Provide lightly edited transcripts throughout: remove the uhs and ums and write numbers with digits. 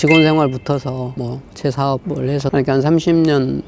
직원 생활 붙어서 뭐 제 사업을 해서 그러니까 한 30년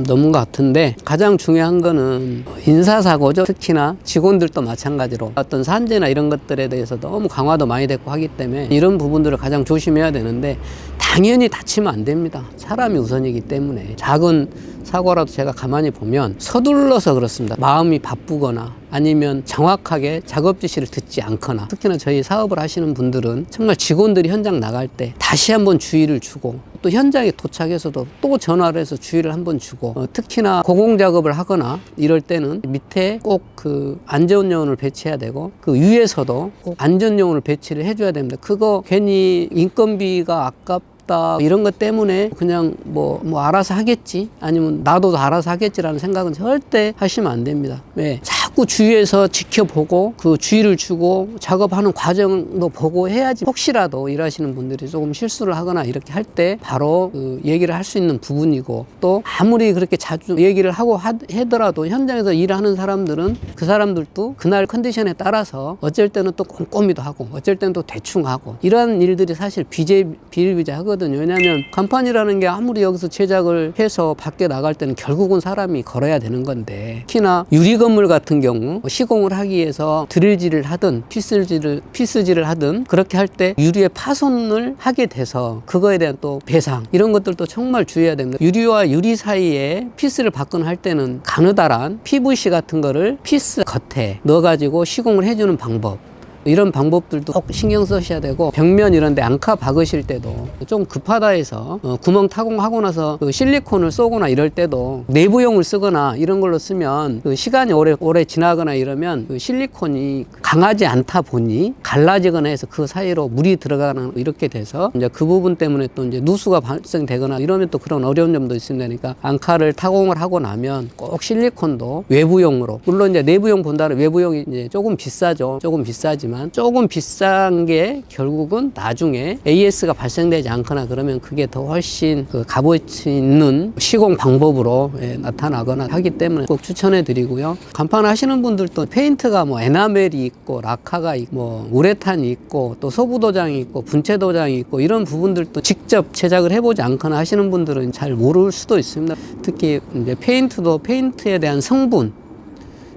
넘은 것 같은데, 가장 중요한 거는 인사사고죠. 특히나 직원들도 마찬가지로 어떤 산재나 이런 것들에 대해서 너무 강화도 많이 됐고 하기 때문에 이런 부분들을 가장 조심해야 되는데, 당연히 다치면 안 됩니다. 사람이 우선이기 때문에. 작은 사고라도 제가 가만히 보면 서둘러서 그렇습니다. 마음이 바쁘거나 아니면 정확하게 작업 지시를 듣지 않거나, 특히나 저희 사업을 하시는 분들은 정말 직원들이 현장 나갈 때 다시 한번 주의를 주고, 또 현장에 도착해서도 또 전화를 해서 주의를 한번 주고, 특히나 고공작업을 하거나 이럴 때는 밑에 꼭 그 안전요원을 배치해야 되고, 그 위에서도 꼭 안전요원을 배치를 해줘야 됩니다. 그거 괜히 인건비가 아깝다 이런 것 때문에 그냥 뭐 알아서 하겠지, 아니면 나도 알아서 하겠지라는 생각은 절대 하시면 안 됩니다. 왜? 자꾸 주위에서 지켜보고 그 주의를 주고 작업하는 과정도 보고 해야지, 혹시라도 일하시는 분들이 조금 실수를 하거나 이렇게 할 때 바로 그 얘기를 할 수 있는 부분이고, 또 아무리 그렇게 자주 얘기를 하고 하더라도 현장에서 일하는 사람들은 그 사람들도 그날 컨디션에 따라서 어쩔 때는 또 꼼꼼히도 하고 어쩔 때는 또 대충 하고, 이런 일들이 사실 비일비재하거든요. 왜냐하면 간판이라는 게 아무리 여기서 제작을 해서 밖에 나갈 때는 결국은 사람이 걸어야 되는 건데, 특히나 유리 건물 같은 경우 시공을 하기 위해서 드릴질을 하든 피스질을 하든 그렇게 할 때 유리에 파손을 하게 돼서 그거에 대한 또 배상, 이런 것들도 정말 주의해야 됩니다. 유리와 유리 사이에 피스를 받거나 할 때는 가느다란 PVC 같은 거를 피스 겉에 넣어가지고 시공을 해주는 방법, 이런 방법들도 꼭 신경 쓰셔야 되고, 벽면 이런 데 앙카 박으실 때도 좀 급하다 해서 구멍 타공하고 나서 그 실리콘을 쏘거나 이럴 때도 내부용을 쓰거나 이런 걸로 쓰면 그 시간이 오래 지나거나 이러면 그 실리콘이 강하지 않다 보니 갈라지거나 해서 그 사이로 물이 들어가는, 이렇게 돼서 이제 그 부분 때문에 또 이제 누수가 발생되거나 이러면 또 그런 어려운 점도 있습니다. 그러니까 앙카를 타공을 하고 나면 꼭 실리콘도 외부용으로, 물론 이제 내부용 본다는, 외부용이 이제 조금 비싸죠. 조금 비싸지만 조금 비싼 게 결국은 나중에 AS가 발생되지 않거나 그러면 그게 더 훨씬 그 값어치 있는 시공 방법으로 나타나거나 하기 때문에 꼭 추천해 드리고요. 간판 하시는 분들도 페인트가 뭐 에나멜이 있고 라카가 있고 뭐 우레탄이 있고 또 소부 도장이 있고 분체 도장이 있고, 이런 부분들도 직접 제작을 해보지 않거나 하시는 분들은 잘 모를 수도 있습니다. 특히 이제 페인트도 페인트에 대한 성분,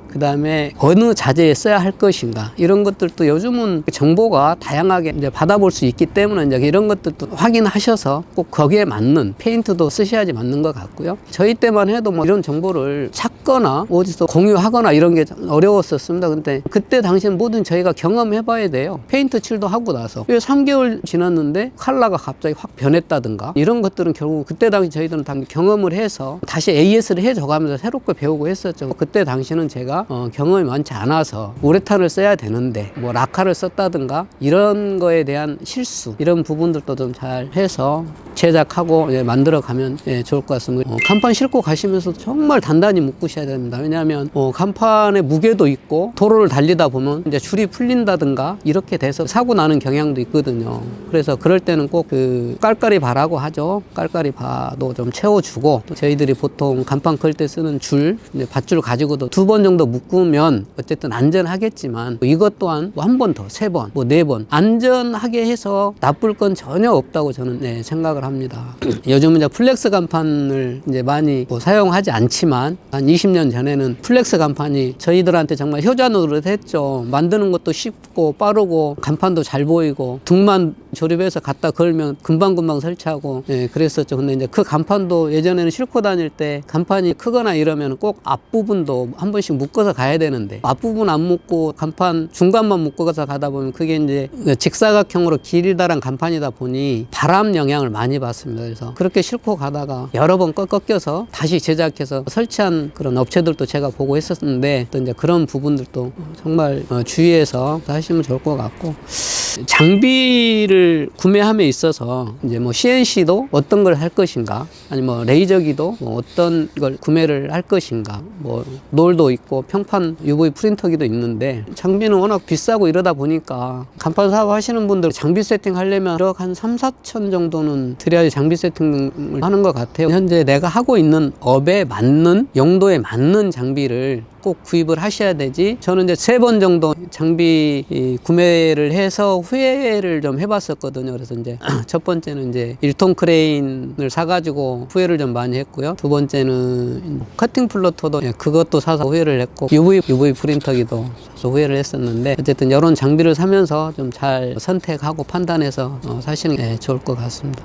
그 다음에 어느 자재에 써야 할 것인가, 이런 것들도 요즘은 정보가 다양하게 이제 받아볼 수 있기 때문에 이제 이런 것들도 확인하셔서 꼭 거기에 맞는 페인트도 쓰셔야지 맞는 것 같고요. 저희 때만 해도 뭐 이런 정보를 찾거나 어디서 공유하거나 이런 게 어려웠었습니다. 근데 그때 당시는 뭐든 저희가 경험해 봐야 돼요. 페인트 칠도 하고 나서 3개월 지났는데 컬러가 갑자기 확 변했다든가, 이런 것들은 결국 그때 당시 저희들은 다 경험을 해서 다시 AS를 해줘가면서 새롭게 배우고 했었죠. 그때 당시는 제가 경험이 많지 않아서 우레탄을 써야 되는데 뭐 라카를 썼다든가 이런 거에 대한 실수, 이런 부분들도 좀 잘 해서 제작하고 만들어 가면 좋을 것 같습니다. 간판 싣고 가시면서 정말 단단히 묶으셔야 됩니다. 왜냐하면 간판에 무게도 있고 도로를 달리다 보면 이제 줄이 풀린다든가 이렇게 돼서 사고 나는 경향도 있거든요. 그래서 그럴 때는 꼭 그 깔깔이 바라고 하죠. 깔깔이 바도 좀 채워주고, 또 저희들이 보통 간판 걸 때 쓰는 줄, 밧줄 가지고도 2번 정도 묶으면 어쨌든 안전하겠지만, 이것 또한 뭐 1번 더, 3번, 뭐 4번 안전하게 해서 나쁠 건 전혀 없다고 저는 생각을 합니다. 요즘은 이제 플렉스 간판을 이제 많이 뭐 사용하지 않지만, 한 20년 전에는 플렉스 간판이 저희들한테 정말 효자 노릇했죠. 만드는 것도 쉽고 빠르고 간판도 잘 보이고 등만 조립해서 갖다 걸면 금방금방 설치하고 그랬었죠. 근데 이제 그 간판도 예전에는 싣고 다닐 때 간판이 크거나 이러면 꼭 앞부분도 한 번씩 묶어서 가야 되는데, 앞부분 안 묶고 간판 중간만 묶어서 가다 보면 그게 이제 직사각형으로 길다란 간판이다 보니 바람 영향을 많이 받습니다. 그래서 그렇게 싣고 가다가 여러 번 꺾여서 다시 제작해서 설치한 그런 업체들도 제가 보고 했었는데, 또 이제 그런 부분들도 정말 주의해서 하시면 좋을 것 같고, 장비를 구매함에 있어서 이제 뭐 CNC도 어떤 걸 할 것인가, 아니 뭐 레이저기도 뭐 어떤 걸 구매를 할 것인가, 뭐 놀도 있고 평판 UV 프린터기도 있는데, 장비는 워낙 비싸고 이러다 보니까 간판 사업 하시는 분들 장비 세팅 하려면 한 3-4천 정도는 들여야 장비 세팅을 하는 것 같아요. 현재 내가 하고 있는 업에 맞는 용도에 맞는 장비를 꼭 구입을 하셔야 되지. 저는 이제 3번 정도 장비 구매를 해서 후회를 좀 해봤었거든요. 그래서 이제 첫 번째는 이제 1톤 크레인을 사가지고 후회를 좀 많이 했고요. 두 번째는 커팅 플로터도 그것도 사서 후회를 했고, UV 프린터기도 사서 후회를 했었는데, 어쨌든 이런 장비를 사면서 좀 잘 선택하고 판단해서 사시는 게 좋을 것 같습니다.